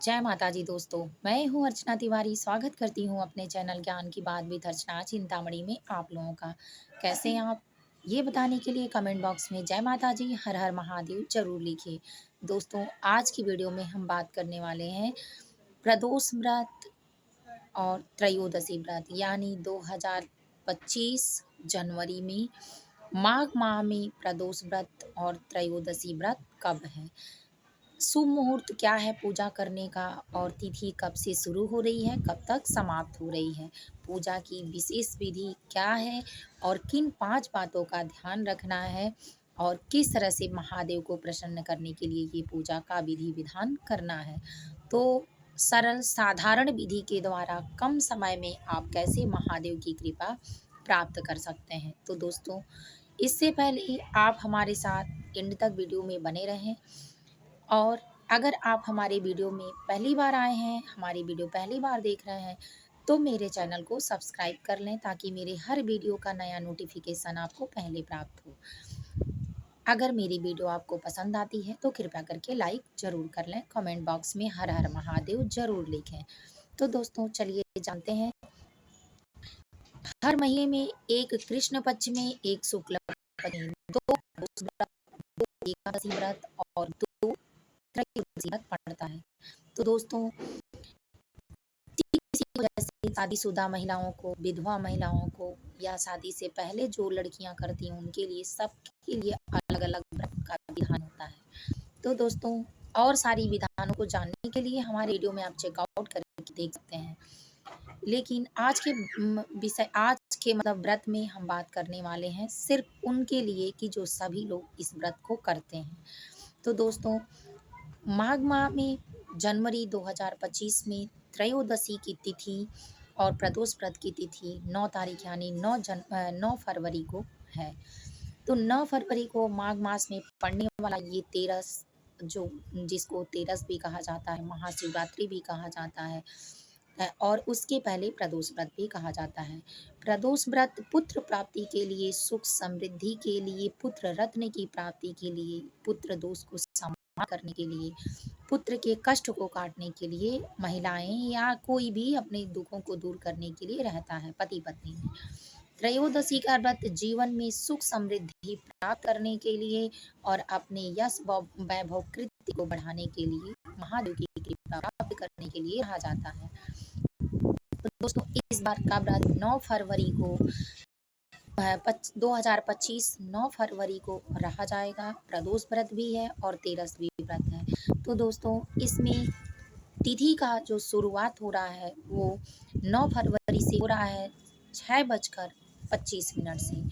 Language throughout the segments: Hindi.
जय माता जी दोस्तों, मैं हूँ अर्चना तिवारी। स्वागत करती हूँ अपने चैनल ज्ञान की बात विद अर्चना चिंतामणि में आप लोगों का। कैसे हैं आप? ये बताने के लिए कमेंट बॉक्स में जय माता जी हर हर महादेव जरूर लिखिए। दोस्तों, आज की वीडियो में हम बात करने वाले हैं प्रदोष व्रत और त्रयोदशी व्रत यानी 2025 जनवरी में माघ माह में प्रदोष व्रत और त्रयोदशी व्रत कब है, शुभ मुहूर्त क्या है पूजा करने का और तिथि कब से शुरू हो रही है, कब तक समाप्त हो रही है, पूजा की विशेष विधि क्या है और किन 5 बातों का ध्यान रखना है और किस तरह से महादेव को प्रसन्न करने के लिए ये पूजा का विधि विधान करना है। तो सरल साधारण विधि के द्वारा कम समय में आप कैसे महादेव की कृपा प्राप्त कर सकते हैं। तो दोस्तों, इससे पहले आप हमारे साथ एंड तक वीडियो में बने रहें और अगर आप हमारे वीडियो में पहली बार आए हैं, हमारी वीडियो पहली बार देख रहे हैं, तो मेरे चैनल को सब्सक्राइब कर लें ताकि मेरे हर वीडियो का नया नोटिफिकेशन आपको पहले प्राप्त हो। अगर मेरी वीडियो आपको पसंद आती है तो कृपया करके लाइक ज़रूर कर लें, कमेंट बॉक्स में हर हर महादेव ज़रूर लिखें। तो दोस्तों, चलिए जानते हैं। हर महीने में एक कृष्ण पक्ष में, एक शुक्ल पक्ष में, 2 व्रत, 2 एकादशी व्रत और 2 त्रयोदशी व्रत पड़ता है। तो दोस्तों, किसी को जैसे शादीशुदा महिलाओं को, विधवा महिलाओं को या शादी से पहले जो लड़कियां करती हैं उनके लिए, सबके लिए अलग-अलग व्रत का विधान होता है। तो दोस्तों, और सारी विधानों को जानने के लिए हमारे वीडियो में आप चेकआउट करके देख सकते हैं। लेकिन आज के व्रत में हम बात करने वाले हैं सिर्फ उनके लिए कि जो सभी लोग इस व्रत को करते हैं। तो दोस्तों, माघ माह में जनवरी 2025 में त्रयोदशी की तिथि और प्रदोष व्रत की तिथि 9 तारीख यानी 9 फरवरी को है। तो 9 फरवरी को माघ मास में पड़ने वाला ये तेरस, जो जिसको तेरस भी कहा जाता है, महाशिवरात्रि भी कहा जाता है, और उसके पहले प्रदोष व्रत भी कहा जाता है। प्रदोष व्रत पुत्र प्राप्ति के लिए, सुख समृद्धि के लिए, पुत्र रत्न की प्राप्ति के लिए, पुत्र दोष को समाप्त करने के लिए, पुत्र के कष्ट को काटने के लिए महिलाएं या कोई भी अपने दुखों को दूर करने के लिए रहता है पति पत्नी में। त्रयोदशी का व्रत जीवन में सुख समृद्धि प्राप्त करने के लिए और अपने यश वैभव कृत्य को बढ़ाने के लिए, महादेव की कृपा प्राप्त करने के लिए रहा जाता है। तो दोस्तों, इस बार का व्रत 9 फरवरी को 2025 9 फरवरी को रहा जाएगा। प्रदोष व्रत भी है और तेरसवीं व्रत है। तो दोस्तों, इसमें तिथि का जो शुरुआत हो रहा है वो 9 फरवरी से हो रहा है 6:25 से,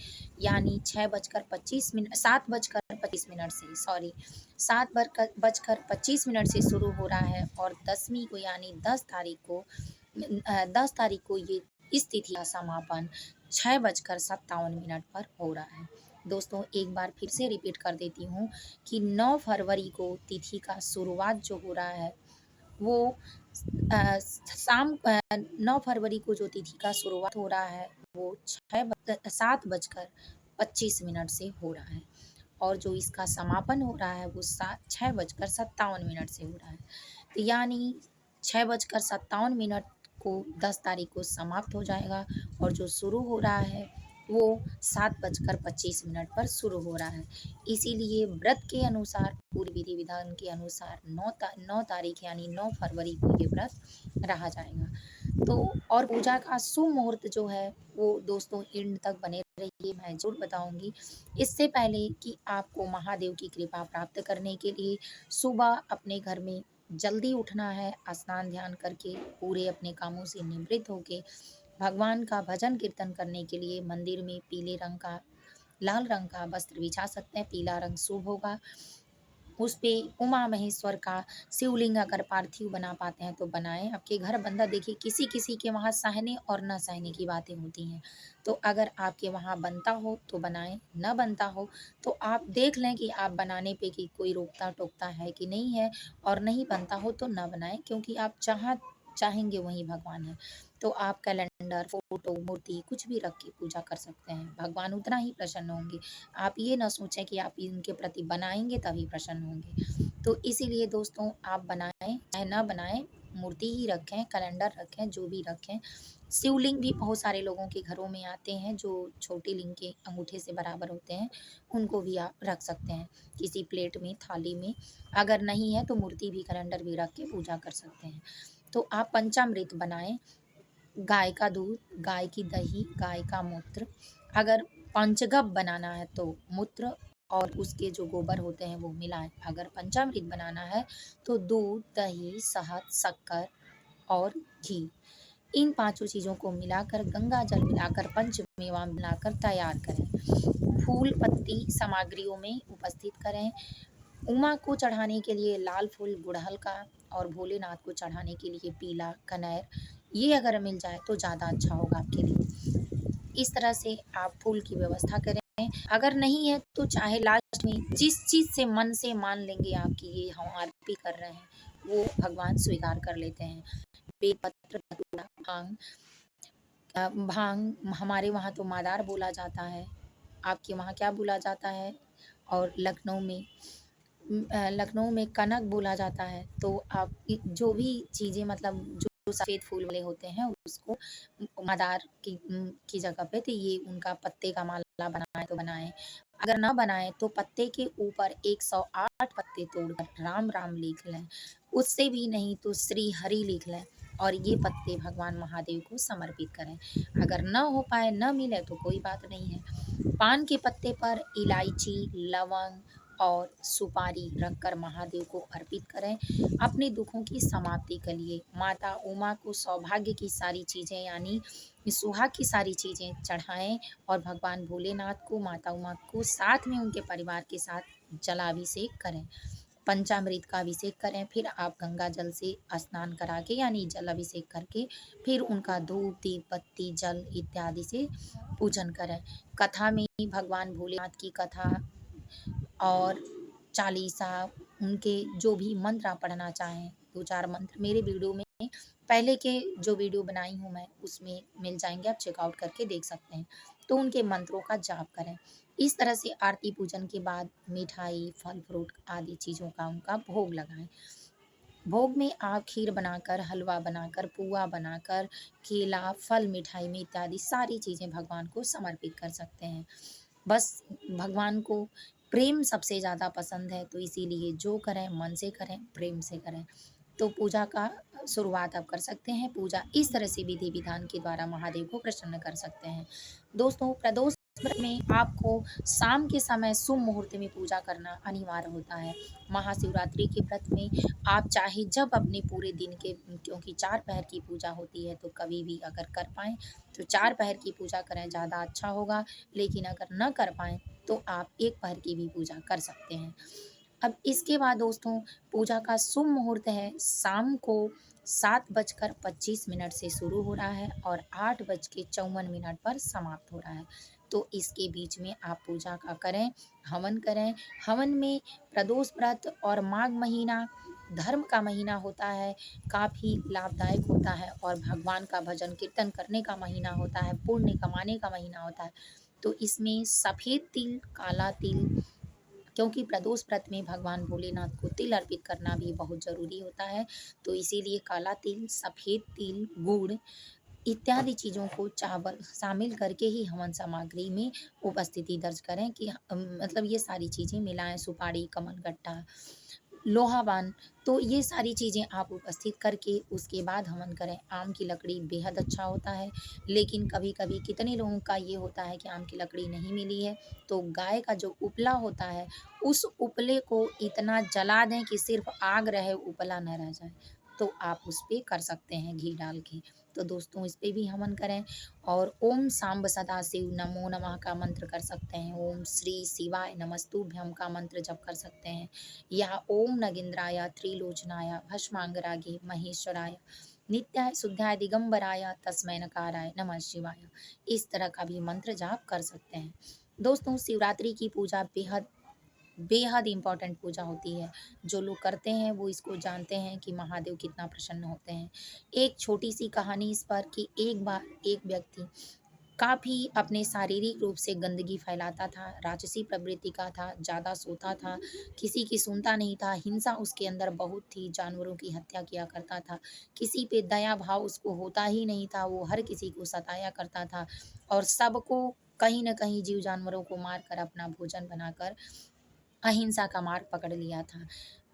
यानी 7:25 से, 7:25 से शुरू हो रहा है और 10वीं को यानी 10 तारीख को ये इस तिथि का समापन 6:57 पर हो रहा है। दोस्तों, एक बार फिर से रिपीट कर देती हूँ कि 9 फरवरी को तिथि का शुरुआत जो हो रहा है वो 9 फरवरी को जो तिथि का शुरुआत हो रहा है वो 7:25 से हो रहा है और जो इसका समापन हो रहा है वो 6:57 से हो रहा है। तो यानी 6:57 को 10 तारीख को समाप्त हो जाएगा और जो शुरू हो रहा है वो 7:25 पर शुरू हो रहा है। इसीलिए व्रत के अनुसार, पूरी विधि विधान के अनुसार 9 तारीख यानी 9 फरवरी को ये व्रत रहा जाएगा। तो और पूजा का शुभ मुहूर्त जो है वो दोस्तों एंड तक बने रहिए, मैं ज़रूर बताऊंगी। इससे पहले कि आपको महादेव की कृपा प्राप्त करने के लिए सुबह अपने घर में जल्दी उठना है, स्नान ध्यान करके पूरे अपने कामों से निवृत्त होके भगवान का भजन कीर्तन करने के लिए मंदिर में पीले रंग का, लाल रंग का वस्त्र बिछा सकते हैं। पीला रंग शुभ होगा। उस पे उमा महेश्वर का शिवलिंग अगर पार्थिव बना पाते हैं तो बनाएं। आपके घर बंदा, देखिए किसी किसी के वहाँ सहने और न सहने की बातें होती हैं, तो अगर आपके वहाँ बनता हो तो बनाएं, न बनता हो तो आप देख लें कि आप बनाने पे कि कोई रोकता टोकता है कि नहीं है, और नहीं बनता हो तो न बनाएं, क्योंकि आप जहाँ चाहेंगे वहीं भगवान है। तो आप कैलेंडर, फ़ोटो, मूर्ति कुछ भी रख के पूजा कर सकते हैं। भगवान उतना ही प्रसन्न होंगे। आप ये ना सोचें कि आप इनके प्रति बनाएँगे तभी प्रसन्न होंगे। तो इसीलिए दोस्तों आप बनाएँ, चाहे ना बनाएँ, मूर्ति ही रखें, कैलेंडर रखें, जो भी रखें। शिवलिंग भी बहुत सारे लोगों के घरों में आते हैं जो छोटे लिंग के अंगूठे से बराबर होते हैं, उनको भी आप रख सकते हैं किसी प्लेट में, थाली में। अगर नहीं है तो मूर्ति भी, कैलेंडर भी रख के पूजा कर सकते हैं। तो आप पंचामृत बनाएँ, गाय का दूध, गाय की दही, गाय का मूत्र। अगर पंचगव्य बनाना है तो मूत्र और उसके जो गोबर होते हैं वो मिलाएँ। अगर पंचामृत बनाना है तो दूध, दही, शहद, शक्कर और घी, इन पाँचों चीज़ों को मिलाकर, गंगा जल मिलाकर, पंचमेवा मिलाकर तैयार करें। फूल पत्ती सामग्रियों में उपस्थित करें। उमा को चढ़ाने के लिए लाल फूल गुड़हल का और भोलेनाथ को चढ़ाने के लिए पीला कनेर, ये अगर मिल जाए तो ज़्यादा अच्छा होगा आपके लिए। इस तरह से आप फूल की व्यवस्था करें। अगर नहीं है तो चाहे लास्ट में जिस चीज़ से मन से मान लेंगे आप कि ये हम आरती कर रहे हैं, वो भगवान स्वीकार कर लेते हैं। बेलपत्र, धतूरा, भांग। भांग हमारे वहाँ तो मादार बोला जाता है, आपके वहाँ क्या बोला जाता है? और लखनऊ में कनक बोला जाता है। तो आप जो भी चीज़ें, मतलब जो सफ़ेद फूल वाले होते हैं उसको मदार की जगह पे तो ये उनका पत्ते का माला बनाए तो बनाएँ। अगर ना बनाएँ तो पत्ते के ऊपर 108 पत्ते तोड़कर राम राम लिख लें। उससे भी नहीं तो श्री हरि लिख लें और ये पत्ते भगवान महादेव को समर्पित करें। अगर ना हो पाए, ना मिले तो कोई बात नहीं है। पान के पत्ते पर इलायची, लवंग और सुपारी रखकर महादेव को अर्पित करें। अपने दुखों की समाप्ति के लिए माता उमा को सौभाग्य की सारी चीज़ें यानी सुहाग की सारी चीज़ें चढ़ाएँ और भगवान भोलेनाथ को, माता उमा को साथ में उनके परिवार के साथ जलाभिषेक करें। पंचामृत का अभिषेक करें, फिर आप गंगा जल से स्नान करा के यानी जल अभिषेक करके फिर उनका धूप, दीप, बत्ती, जल इत्यादि से पूजन करें। कथा में भगवान भोलेनाथ की कथा और चालीसा, उनके जो भी मंत्र आप पढ़ना चाहें, 2-4 मंत्र मेरे वीडियो में पहले के जो वीडियो बनाई हूँ मैं उसमें मिल जाएँगे, आप चेकआउट करके देख सकते हैं। तो उनके मंत्रों का जाप करें। इस तरह से आरती पूजन के बाद मिठाई, फल-फ्रूट आदि चीज़ों का उनका भोग लगाएँ। भोग में आप खीर बनाकर, हलवा बनाकर, पुआ बनाकर, केला, फल, मिठाई में इत्यादि सारी चीज़ें भगवान को समर्पित कर सकते हैं। बस भगवान को प्रेम सबसे ज़्यादा पसंद है, तो इसीलिए जो करें मन से करें, प्रेम से करें। तो पूजा का शुरुआत आप कर सकते हैं। पूजा इस तरह से विधि-विधान के द्वारा महादेव को प्रसन्न कर सकते हैं। दोस्तों, प्रदोष व्रत में आपको शाम के समय शुभ मुहूर्त में पूजा करना अनिवार्य होता है। महाशिवरात्रि के व्रत में आप चाहे जब अपने पूरे दिन के, क्योंकि 4 पहर की पूजा होती है, तो कभी भी अगर कर पाएँ तो 4 पहर की पूजा करें, ज़्यादा अच्छा होगा। लेकिन अगर ना कर पाएँ तो आप 1 पहर की भी पूजा कर सकते हैं। अब इसके बाद दोस्तों, पूजा का शुभ मुहूर्त है शाम को 7:25 से शुरू हो रहा है और 8:54 पर समाप्त हो रहा है। तो इसके बीच में आप पूजा का करें, हवन करें। हवन में प्रदोष व्रत और माघ महीना धर्म का महीना होता है, काफ़ी लाभदायक होता है और भगवान का भजन कीर्तन करने का महीना होता है, पुण्य कमाने का महीना होता है। तो इसमें सफ़ेद तिल, काला तिल, क्योंकि प्रदोष व्रत में भगवान भोलेनाथ को तिल अर्पित करना भी बहुत ज़रूरी होता है, तो इसीलिए काला तिल, सफ़ेद तिल, गुड़ इत्यादि चीज़ों को चावल शामिल करके ही हवन सामग्री में उपस्थिति दर्ज करें कि मतलब ये सारी चीज़ें मिलाएँ, सुपारी, कमलगट्टा, लोहावान, तो ये सारी चीज़ें आप उपस्थित करके उसके बाद हवन करें। आम की लकड़ी बेहद अच्छा होता है, लेकिन कभी-कभी कितने लोगों का ये होता है कि आम की लकड़ी नहीं मिली है, तो गाय का जो उपला होता है, उस उपले को इतना जला दें कि सिर्फ़ आग रहे, उपला ना रह जाए। तो आप उस पे कर सकते हैं घी डाल के। तो दोस्तों, इस पे भी हवन करें और ओम सांब सदाशिव नमो नमः का मंत्र कर सकते हैं। ओम श्री शिवाय नमस्तुभ्यम का मंत्र जप कर सकते हैं। या ओम नगेंद्राय त्रिलोचनाय भस्मांगरागे महेश्वराय नित्याय शुद्धाय दिगंबराय तस्मै नकाराय नमः शिवाय, इस तरह का भी मंत्र जाप कर सकते हैं। दोस्तों, शिवरात्रि की पूजा बेहद बेहद इम्पोर्टेंट पूजा होती है। जो लोग करते हैं वो इसको जानते हैं कि महादेव कितना प्रसन्न होते हैं। एक छोटी-सी कहानी इस पर कि एक बार एक व्यक्ति काफ़ी अपने शारीरिक रूप से गंदगी फैलाता था, राक्षसी प्रवृत्ति का था, ज़्यादा सोता था, किसी की सुनता नहीं था, हिंसा उसके अंदर बहुत थी, जानवरों की हत्या किया करता था, किसी पे दया भाव उसको होता ही नहीं था, वो हर किसी को सताया करता था और सबको कहीं न कहीं जीव-जानवरों को मारकर अपना भोजन बनाकर अहिंसा का मार्ग पकड़ लिया था।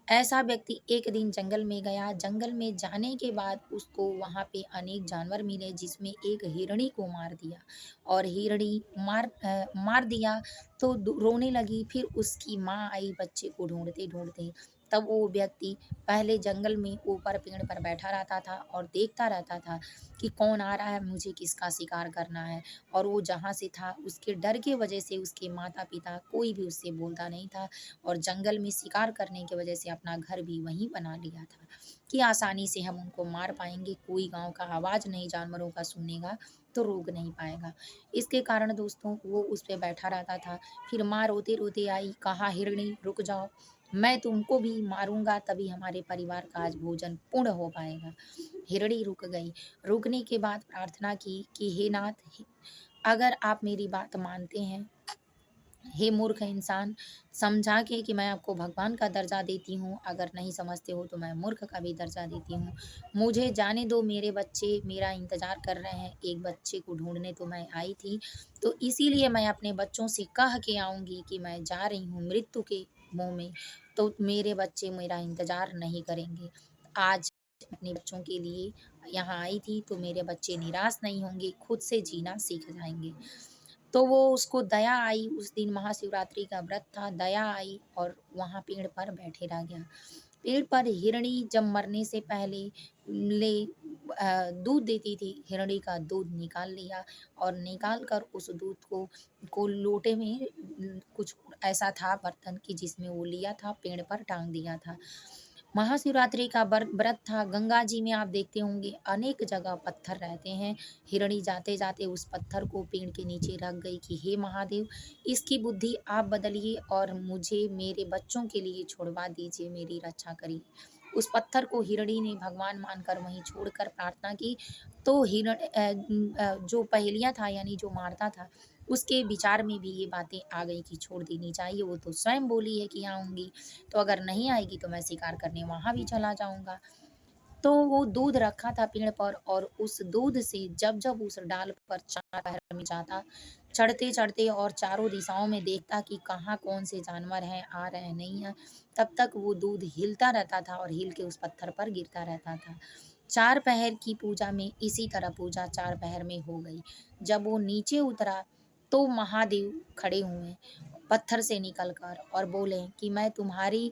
ऐसा व्यक्ति एक दिन जंगल में गया, जंगल में जाने के बाद उसको वहाँ पे अनेक जानवर मिले जिसमें एक हिरणी को मार दिया और हिरणी मार दिया तो रोने लगी। फिर उसकी माँ आई बच्चे को ढूँढते-ढूँढते। तब वो व्यक्ति पहले जंगल में ऊपर पेड़ पर बैठा रहता था और देखता रहता था कि कौन आ रहा है, मुझे किसका शिकार करना है। और वो जहाँ से था उसके डर के वजह से उसके माता-पिता कोई भी उससे बोलता नहीं था और जंगल में शिकार करने की वजह से अपना घर भी वहीं बना लिया था कि आसानी से हम उनको मार पाएँगे, कोई गाँव का आवाज़ नहीं जानवरों का सुनेगा तो रोक नहीं पाएगा। इसके कारण दोस्तों वो उस पे बैठा रहता था। फिर माँ रोते-रोते आई, कहा हिरणी रुक जाओ, मैं तुमको भी मारूँगा तभी हमारे परिवार का आज भोजन पूर्ण हो पाएगा। हिरणी रुक गई, रुकने के बाद प्रार्थना की कि हे नाथ, अगर आप मेरी बात मानते हैं, हे मूर्ख इंसान, समझा के कि मैं आपको भगवान का दर्जा देती हूँ, अगर नहीं समझते हो तो मैं मूर्ख का भी दर्जा देती हूँ। मुझे जाने दो, मेरे बच्चे मेरा इंतज़ार कर रहे हैं, एक बच्चे को ढूँढने तो मैं आई थी, तो इसीलिए मैं अपने बच्चों से कह के आऊँगी कि मैं जा रही हूँ मृत्यु के मुँह में, तो मेरे बच्चे मेरा इंतज़ार नहीं करेंगे। आज अपने बच्चों के लिए यहाँ आई थी, तो मेरे बच्चे निराश नहीं होंगे, खुद से जीना सीख जाएँगे। तो वो उसको दया आई, उस दिन महाशिवरात्रि का व्रत था, दया आई और वहाँ पेड़ पर बैठे रह गया। पेड़ पर हिरणी जब मरने से पहले ले दूध देती थी, हिरणी का दूध निकाल लिया और निकाल कर उस दूध को लोटे में कुछ ऐसा था बर्तन कि जिसमें वो लिया था, पेड़ पर टाँग दिया था। महाशिवरात्रि का व्रत था, गंगा जी में आप देखते होंगे अनेक जगह पत्थर रहते हैं। हिरणी जाते-जाते उस पत्थर को पेड़ के नीचे रख गई कि हे महादेव, इसकी बुद्धि आप बदलिए और मुझे मेरे बच्चों के लिए छुड़वा दीजिए, मेरी रक्षा करिए। उस पत्थर को हिरणी ने भगवान मानकर वहीं छोड़कर प्रार्थना की, तो जो पहेलिया था यानी जो मारता था, उसके विचार में भी ये बातें आ गई कि छोड़ देनी चाहिए, वो तो स्वयं बोली है कि आऊँगी, तो अगर नहीं आएगी तो मैं शिकार करने वहाँ भी चला जाऊँगा। तो वो दूध रखा था पेड़ पर और उस दूध से जब-जब उस डाल पर चार पैर में जाता, चढ़ते-चढ़ते और चारों दिशाओं में देखता कि कहाँ कौन से जानवर हैं, आ रहे हैं, नहीं है, तब तक वो दूध हिलता रहता था और हिल के उस पत्थर पर गिरता रहता था। 4 पहर की पूजा में इसी तरह पूजा 4 पहर में हो गई। जब वो नीचे उतरा, तो महादेव खड़े हुए पत्थर से निकल कर और बोले कि मैं तुम्हारी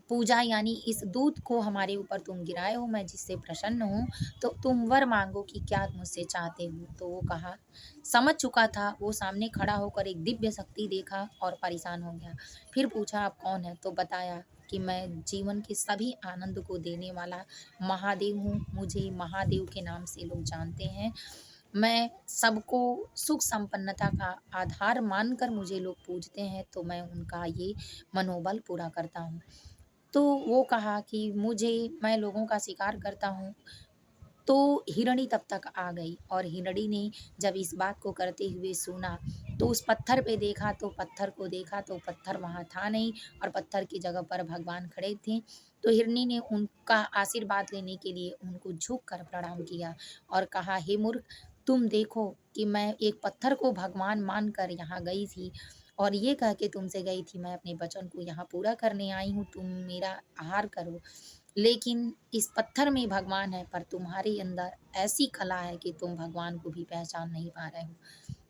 पूजा यानी इस दूध को हमारे ऊपर तुम गिराए हो, मैं जिससे प्रसन्न हूँ, तो तुम वर माँगो कि क्या मुझसे चाहते हो? तो वो कहा, समझ चुका था, वो सामने खड़ा होकर एक दिव्य शक्ति देखा और परेशान हो गया। फिर पूछा आप कौन हैं? तो बताया कि मैं जीवन के सभी आनंद को देने वाला महादेव हूँ, मुझे महादेव के नाम से लोग जानते हैं। मैं सबको सुख संपन्नता का आधार मानकर मुझे लोग पूजते हैं, तो मैं उनका ये मनोबल पूरा करता हूँ। तो वो कहा कि मैं लोगों का शिकार करता हूँ, तो हिरणी तब तक आ गई और हिरणी ने जब इस बात को करते हुए सुना, तो उस पत्थर पे देखा तो पत्थर को देखा तो पत्थर वहाँ था नहीं और पत्थर की जगह पर भगवान खड़े थे। तो हिरणी ने उनका आशीर्वाद लेने के लिए उनको झुक कर प्रणाम किया और कहा, हे मूर्ख, तुम देखो कि मैं एक पत्थर को भगवान मानकर यहाँ गई थी और ये कह के तुमसे गई थी मैं अपने वचन को यहाँ पूरा करने आई हूँ, तुम मेरा आहार करो। लेकिन इस पत्थर में भगवान है, पर तुम्हारे अंदर ऐसी कला है कि तुम भगवान को भी पहचान नहीं पा रहे हो।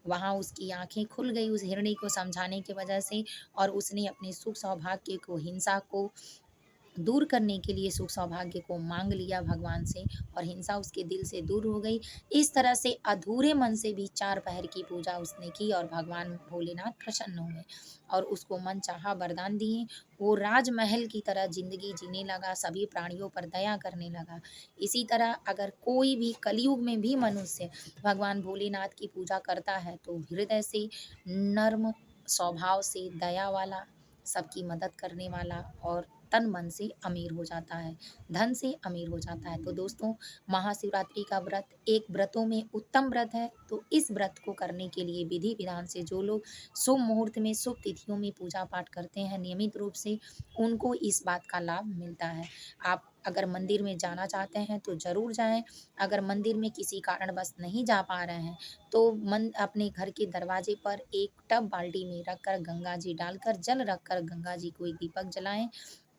वहाँ उसकी आँखें खुल गई उस हिरणी को समझाने की वजह से और उसने अपने सुख सौभाग्य को, हिंसा को दूर करने के लिए सुख सौभाग्य को माँग लिया भगवान से और हिंसा उसके दिल से दूर हो गई। इस तरह से अधूरे मन से भी 4 पहर की पूजा उसने की और भगवान भोलेनाथ प्रसन्न हुए और उसको मनचाहा वरदान दिए। वो राजमहल की तरह ज़िंदगी जीने लगा, सभी प्राणियों पर दया करने लगा। इसी तरह अगर कोई भी कलयुग में भी मनुष्य भगवान भोलेनाथ की पूजा करता है, तो हृदय से नर्म स्वभाव से, दया वाला, सबकी मदद करने वाला और तन मन से अमीर हो जाता है, धन से अमीर हो जाता है। तो दोस्तों, महाशिवरात्रि का व्रत एक व्रतों में उत्तम व्रत है। तो इस व्रत को करने के लिए विधि विधान से जो लोग शुभ मुहूर्त में, शुभ तिथियों में पूजा पाठ करते हैं नियमित रूप से, उनको इस बात का लाभ मिलता है। आप अगर मंदिर में जाना चाहते हैं तो ज़रूर जाएँ। अगर मंदिर में किसी कारणवश नहीं जा पा रहे हैं, तो मन अपने घर के दरवाजे पर एक टब बाल्टी में रखकर गंगा जी डालकर, जल रखकर गंगा जी को एक दीपक जलाएँ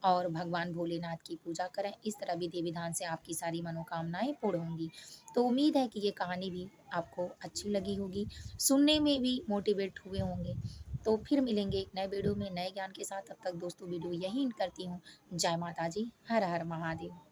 और भगवान भोलेनाथ की पूजा करें। इस तरह विधि-विधान से आपकी सारी मनोकामनाएँ पूर्ण होंगी। तो उम्मीद है कि ये कहानी भी आपको अच्छी लगी होगी, सुनने में भी मोटिवेट हुए होंगे। तो फिर मिलेंगे एक नए वीडियो में नए ज्ञान के साथ। तब तक दोस्तों वीडियो यहीं एंड करती हूँ। जय माता दी, हर हर महादेव।